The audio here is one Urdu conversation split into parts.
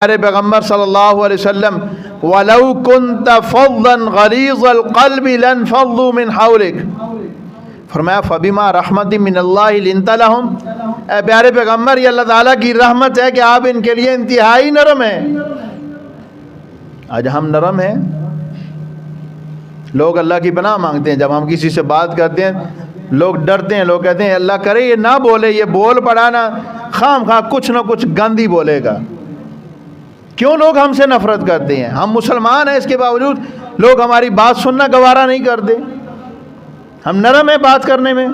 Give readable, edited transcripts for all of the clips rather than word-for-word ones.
ہمارے پیغمبر صلی اللہ علیہ وسلم وَلَوْ كُنْتَ فَضًّا غَلِيظَ الْقَلْبِ لَانْفَضُّوا مِنْ حَوْلِكَ، فرمایا فَبِمَا رَحْمَةٍ مِّنَ اللَّهِ لِنْتَ لَهُمْ، اے پیارے پیغمبر یہ اللہ تعالیٰ کی رحمت ہے کہ آپ ان کے لیے انتہائی نرم ہیں۔ آج ہم نرم ہیں، لوگ اللہ کی پناہ مانگتے ہیں، جب ہم کسی سے بات کرتے ہیں لوگ ڈرتے ہیں، لوگ کہتے ہیں اللہ کرے یہ نہ بولے، یہ بول پڑا نا خام خواہ کچھ نہ کچھ گندی بولے گا۔ کیوں لوگ ہم سے نفرت کرتے ہیں؟ ہم مسلمان ہیں، اس کے باوجود لوگ ہماری بات سننا گوارا نہیں کرتے۔ ہم نرم ہیں بات کرنے میں؟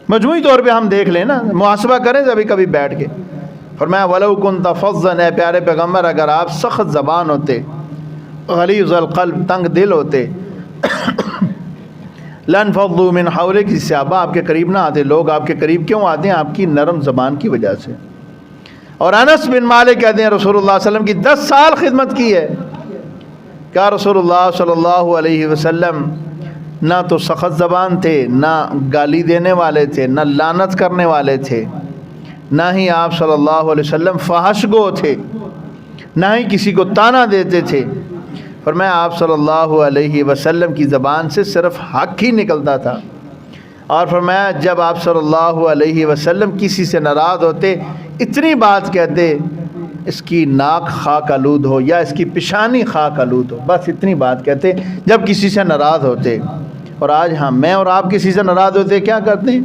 مجموعی طور پہ ہم دیکھ لیں نا، محاسبہ کریں کبھی کبھی بیٹھ کے۔ فرمایا وَلَوْ كُنْتَ فَضًّا، اے پیارے پیغمبر اگر آپ سخت زبان ہوتے، غلیظ القلب تنگ دل ہوتے، لَانْفَضُّوا مِنْ حَوْلِكَ، صحابہ آپ کے قریب نہ آتے۔ لوگ آپ کے قریب کیوں آتے ہیں؟ آپ کی نرم زبان کی وجہ سے۔ اور انس بن مالک کہتے ہیں رسول اللہ صلی اللہ علیہ وسلم کی 10 سال خدمت کی ہے، کیا رسول اللہ صلی اللہ علیہ وسلم نہ تو سخت زبان تھے، نہ گالی دینے والے تھے، نہ لعنت کرنے والے تھے، نہ ہی آپ صلی اللہ علیہ وسلم فحش گو تھے، نہ ہی کسی کو طعنہ دیتے تھے۔ فرمایا آپ صلی اللہ علیہ وسلم کی زبان سے صرف حق ہی نکلتا تھا۔ اور فرمایا جب آپ صلی اللہ علیہ وسلم کسی سے ناراض ہوتے اتنی بات کہتے، اس کی ناک خاک آلود ہو یا اس کی پیشانی خاک آلود ہو، بس اتنی بات کہتے جب کسی سے ناراض ہوتے۔ اور آج ہم میں اور آپ کسی سے ناراض ہوتے کیا کرتے ہیں؟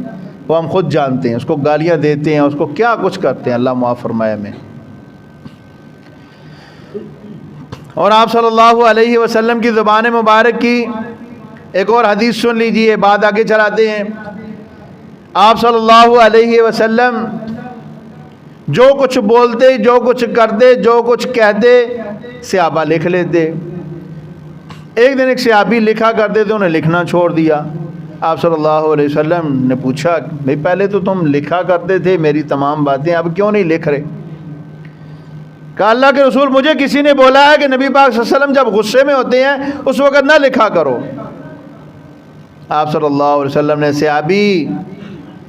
وہ ہم خود جانتے ہیں، اس کو گالیاں دیتے ہیں، اس کو کیا کچھ کرتے ہیں، اللہ معاف فرمائے ہمیں۔ اور آپ صلی اللہ علیہ وسلم کی زبان مبارک کی ایک اور حدیث سن لیجئے، بات آگے چلاتے ہیں۔ آپ صلی اللہ علیہ وسلم جو کچھ بولتے، جو کچھ کرتے، جو کچھ کہتے صحابہ لکھ لیتے۔ ایک دن ایک صحابی لکھا کرتے تھے، انہیں لکھنا چھوڑ دیا۔ آپ صلی اللہ علیہ وسلم نے پوچھا بھئی پہلے تو تم لکھا کرتے تھے میری تمام باتیں، اب کیوں نہیں لکھ رہے؟ کہا اللہ کے رسول مجھے کسی نے بولا ہے کہ نبی پاک صلی اللہ علیہ وسلم جب غصے میں ہوتے ہیں اس وقت نہ لکھا کرو۔ آپ صلی اللہ علیہ وسلم نے صحابی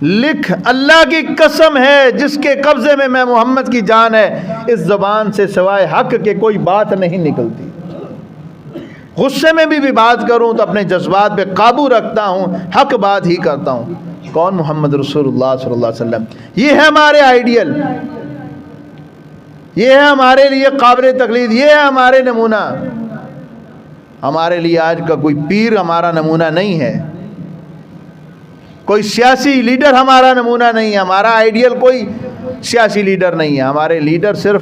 لکھ، اللہ کی قسم ہے جس کے قبضے میں محمد کی جان ہے، اس زبان سے سوائے حق کے کوئی بات نہیں نکلتی۔ غصے میں بھی بات کروں تو اپنے جذبات پہ قابو رکھتا ہوں، حق بات ہی کرتا ہوں۔ کون؟ محمد رسول اللہ صلی اللہ علیہ وسلم۔ یہ ہے ہمارے آئیڈیل، یہ ہے ہمارے لیے قابل تقلید، یہ ہے ہمارے نمونہ۔ ہمارے لیے آج کا کوئی پیر ہمارا نمونہ نہیں ہے، کوئی سیاسی لیڈر ہمارا نمونہ نہیں ہے، ہمارا آئیڈیل کوئی سیاسی لیڈر نہیں ہے۔ ہمارے لیڈر صرف